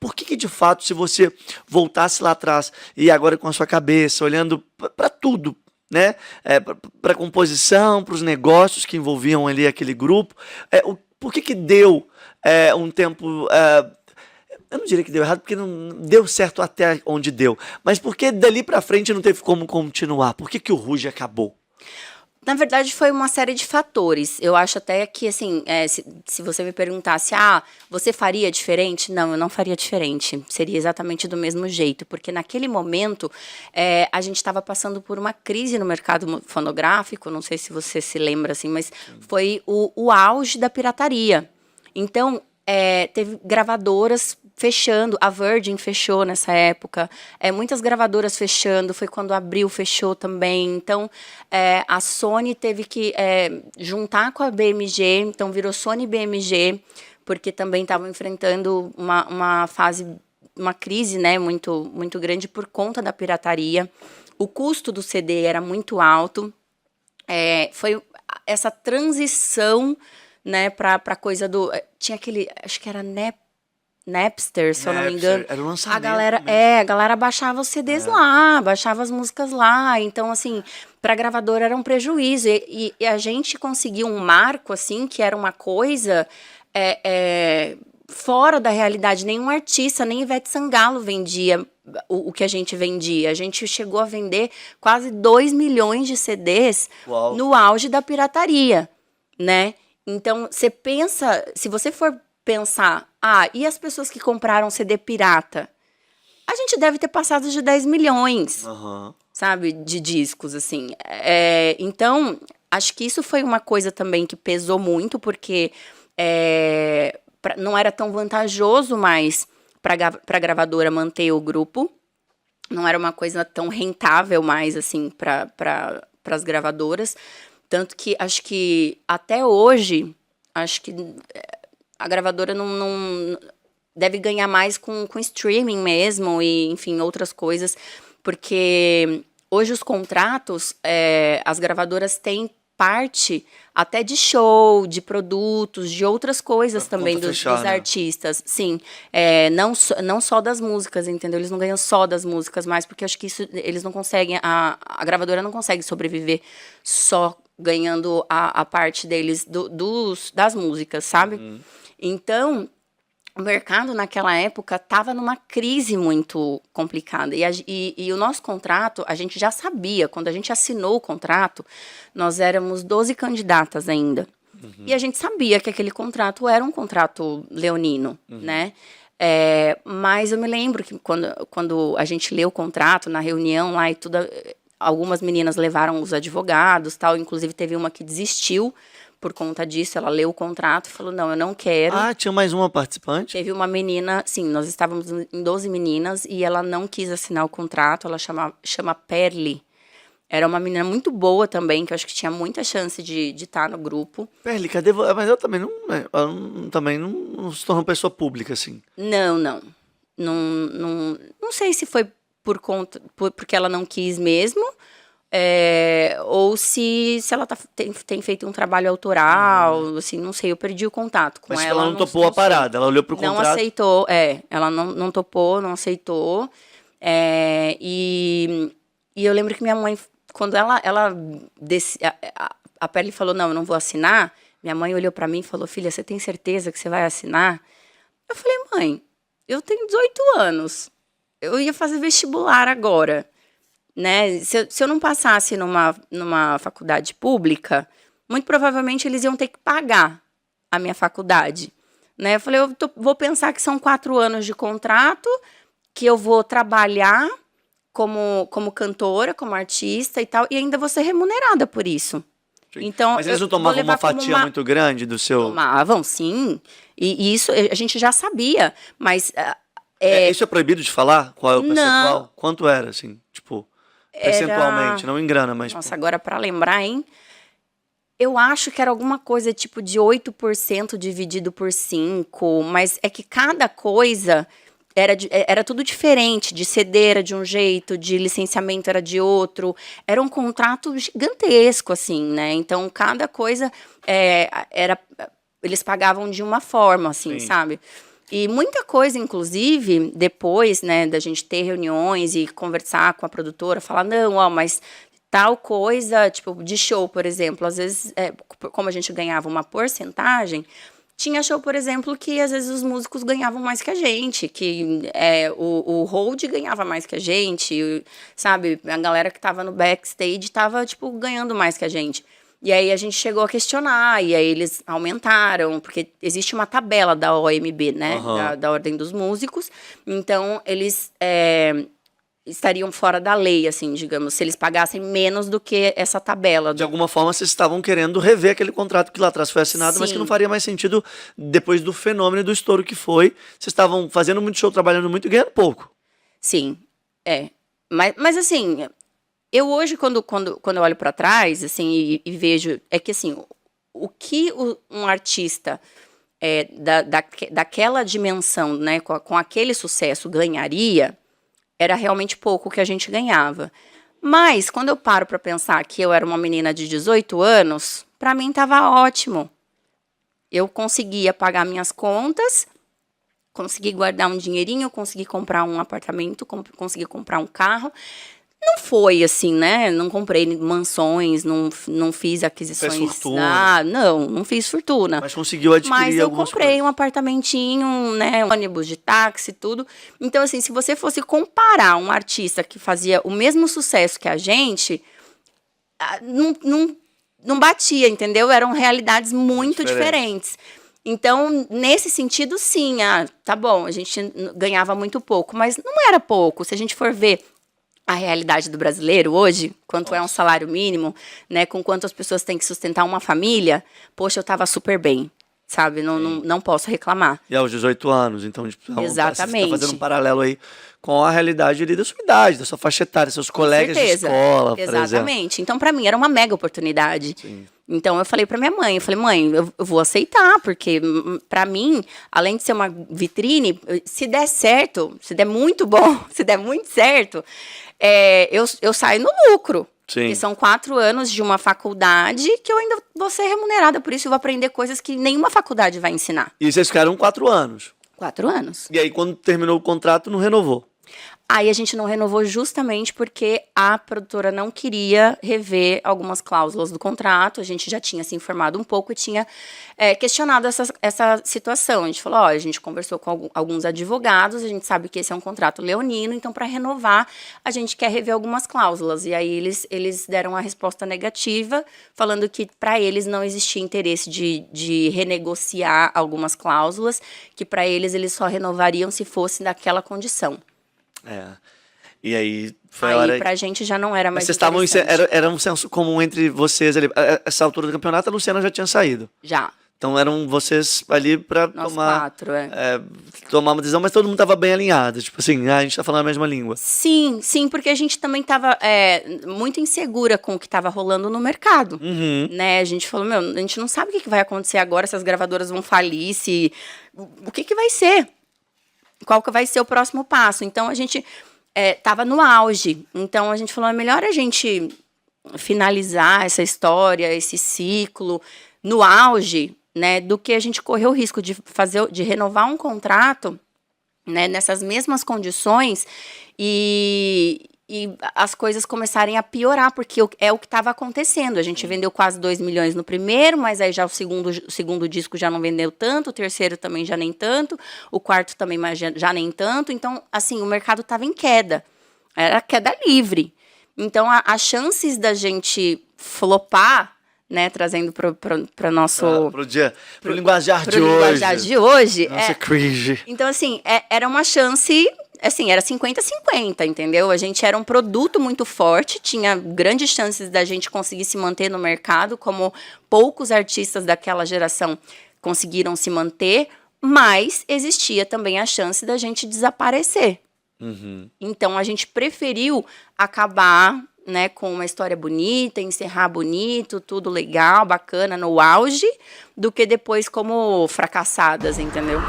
por que de fato, se você voltasse lá atrás e agora com a sua cabeça, olhando para tudo, né? Para a composição, para os negócios que envolviam ali aquele grupo, por que deu um tempo... eu não diria que deu errado, porque não deu certo até onde deu. Mas por que dali para frente não teve como continuar? Por que o Ruge acabou? Na verdade, foi uma série de fatores. Eu acho até que, assim, se você me perguntasse, você faria diferente? Não, eu não faria diferente. Seria exatamente do mesmo jeito. Porque naquele momento, a gente estava passando por uma crise no mercado fonográfico, não sei se você se lembra, assim, mas foi o auge da pirataria. Então, teve gravadoras fechando, a Virgin fechou nessa época, muitas gravadoras fechando, foi quando a Abril fechou também, então a Sony teve que juntar com a BMG, então virou Sony BMG, porque também estavam enfrentando uma fase, uma crise, né, muito, muito grande por conta da pirataria, o custo do CD era muito alto, foi essa transição, né, pra coisa do... Tinha aquele, acho que era Napster, se eu não me engano. Era o lançamento. A galera baixava os CDs lá, baixava as músicas lá. Então, assim, pra gravadora era um prejuízo. E a gente conseguiu um marco, assim, que era uma coisa fora da realidade. Nenhum artista, nem Ivete Sangalo vendia o que a gente vendia. A gente chegou a vender quase 2 milhões de CDs no auge da pirataria, né? Então, você pensa, se você for pensar, e as pessoas que compraram CD pirata? A gente deve ter passado de 10 milhões, sabe, de discos, assim. Então, acho que isso foi uma coisa também que pesou muito, porque não era tão vantajoso mais para a gravadora manter o grupo, não era uma coisa tão rentável mais, assim, para as gravadoras. Tanto que acho que até hoje, acho que a gravadora não deve ganhar mais com streaming mesmo e, enfim, outras coisas. Porque hoje os contratos, as gravadoras têm parte até de show, de produtos, de outras coisas também dos artistas. Sim, não só das músicas, entendeu? Eles não ganham só das músicas mais, porque acho que isso eles não conseguem, a gravadora não consegue sobreviver só ganhando a parte deles das músicas, sabe? Então, o mercado naquela época estava numa crise muito complicada. E o nosso contrato, a gente já sabia, quando a gente assinou o contrato, nós éramos 12 candidatas ainda. E a gente sabia que aquele contrato era um contrato leonino, né? Mas eu me lembro que quando a gente leu o contrato, na reunião lá e tudo... Algumas meninas levaram os advogados, tal. Inclusive, teve uma que desistiu por conta disso. Ela leu o contrato e falou, não, eu não quero. Tinha mais uma participante? Teve uma menina, sim, nós estávamos em 12 meninas e ela não quis assinar o contrato. Ela chama Perli. Era uma menina muito boa também, que eu acho que tinha muita chance de estar no grupo. Perli, cadê você? Mas ela também não se tornou pessoa pública, assim. Não. Não sei se foi porque ela não quis mesmo, ou se ela tem feito um trabalho autoral, assim, não sei, eu perdi o contato com ela. Mas ela não topou a parada, ela olhou pro contrato. Não aceitou, ela não topou, não aceitou, e eu lembro que minha mãe, quando ela a Perli falou, não, eu não vou assinar, minha mãe olhou pra mim e falou, filha, você tem certeza que você vai assinar? Eu falei, mãe, eu tenho 18 anos, eu ia fazer vestibular agora, né? Se eu não passasse numa faculdade pública, muito provavelmente eles iam ter que pagar a minha faculdade, né? Eu falei, vou pensar que são 4 anos de contrato, que eu vou trabalhar como cantora, como artista e tal, e ainda vou ser remunerada por isso. Então, mas eles não tomavam uma fatia muito grande do seu... Tomavam, sim. E isso a gente já sabia, mas... Isso é proibido de falar? Qual é o percentual? Não. Quanto era, assim? Tipo, percentualmente, não em grana, mas... Nossa, agora para lembrar, hein? Eu acho que era alguma coisa tipo de 8% dividido por 5, mas é que cada coisa era tudo diferente. De CD era de um jeito, de licenciamento era de outro. Era um contrato gigantesco, assim, né? Então, cada coisa eles pagavam de uma forma, assim, sabe? E muita coisa, inclusive, depois, né, da gente ter reuniões e conversar com a produtora, falar, não, ó, mas tal coisa, tipo, de show, por exemplo, às vezes, como a gente ganhava uma porcentagem, tinha show, por exemplo, que às vezes os músicos ganhavam mais que a gente, que o hold ganhava mais que a gente, sabe? A galera que tava no backstage tava, tipo, ganhando mais que a gente. E aí a gente chegou a questionar, e aí eles aumentaram, porque existe uma tabela da OMB, né? Da Ordem dos Músicos. Então, eles estariam fora da lei, assim, digamos, se eles pagassem menos do que essa tabela. De alguma forma, vocês estavam querendo rever aquele contrato que lá atrás foi assinado, Sim. mas que não faria mais sentido depois do fenômeno e do estouro que foi. Vocês estavam fazendo muito show, trabalhando muito e ganhando pouco. Sim, Mas assim, eu hoje, quando eu olho para trás, assim, e vejo, é que, assim, o que um artista daquela dimensão, né, com aquele sucesso ganharia, era realmente pouco que a gente ganhava. Mas, quando eu paro para pensar que eu era uma menina de 18 anos, para mim estava ótimo. Eu conseguia pagar minhas contas, consegui guardar um dinheirinho, consegui comprar um apartamento, consegui comprar um carro. Não foi assim, né? Não comprei mansões, não fiz aquisições. Fez fortuna. Não fiz fortuna. Mas conseguiu adquirir Mas eu algumas comprei coisas. um apartamentinho, né? Ônibus de táxi, tudo. Então, assim, se você fosse comparar um artista que fazia o mesmo sucesso que a gente, não batia, entendeu? Eram realidades muito diferentes. Então, nesse sentido, sim, tá bom, a gente ganhava muito pouco, mas não era pouco. Se a gente for ver a realidade do brasileiro hoje, quanto é um salário mínimo, né, com quanto as pessoas têm que sustentar uma família, poxa, eu estava super bem, sabe? Não posso reclamar. E aos 18 anos, então, Exatamente. Você está fazendo um paralelo aí com a realidade ali da sua idade, da sua faixa etária, seus colegas de escola, por exemplo. Exatamente. Então, para mim, era uma mega oportunidade. Sim. Então, eu falei para minha mãe, mãe, eu vou aceitar, porque para mim, além de ser uma vitrine, se der certo, se der muito bom, se der muito certo, eu saio no lucro. Sim. Porque são 4 anos de uma faculdade que eu ainda vou ser remunerada, por isso eu vou aprender coisas que nenhuma faculdade vai ensinar. E vocês ficaram 4 anos. 4 anos. E aí, quando terminou o contrato, não renovou. Aí a gente não renovou justamente porque a produtora não queria rever algumas cláusulas do contrato. A gente já tinha se informado um pouco e tinha questionado essa situação. A gente falou, a gente conversou com alguns advogados, a gente sabe que esse é um contrato leonino, então para renovar a gente quer rever algumas cláusulas. E aí eles deram a resposta negativa, falando que para eles não existia interesse de renegociar algumas cláusulas, que para eles só renovariam se fosse daquela condição. E aí foi aí, a hora. Pra gente já não era mais. Mas vocês estavam. Era um senso comum entre vocês ali. Essa altura do campeonato, a Luciana já tinha saído. Já. Então eram vocês ali pra Nós tomar. 4, tomar uma decisão, mas todo mundo tava bem alinhado. Tipo assim, a gente tá falando a mesma língua. Sim, porque a gente também tava muito insegura com o que tava rolando no mercado. Né? A gente falou, a gente não sabe o que vai acontecer agora, se as gravadoras vão falir, o que vai ser? Qual que vai ser o próximo passo? Então, a gente estava no auge. Então, a gente falou, é melhor a gente finalizar essa história, esse ciclo, no auge, né, do que a gente correr o risco de renovar um contrato, né, nessas mesmas condições e as coisas começarem a piorar, porque é o que estava acontecendo. A gente vendeu quase 2 milhões no primeiro, mas aí já o segundo disco já não vendeu tanto, o terceiro também já nem tanto, o quarto também já nem tanto. Então, assim, o mercado estava em queda. Era queda livre. Então, as chances da gente flopar, né, trazendo para nosso... Pro linguajar de hoje. Pro linguajar de hoje. Nossa, cringe. Então, assim, era uma chance... Assim, era 50-50, entendeu? A gente era um produto muito forte, tinha grandes chances da gente conseguir se manter no mercado, como poucos artistas daquela geração conseguiram se manter, mas existia também a chance da gente desaparecer. Então, a gente preferiu acabar, né, com uma história bonita, encerrar bonito, tudo legal, bacana, no auge, do que depois como fracassadas, entendeu?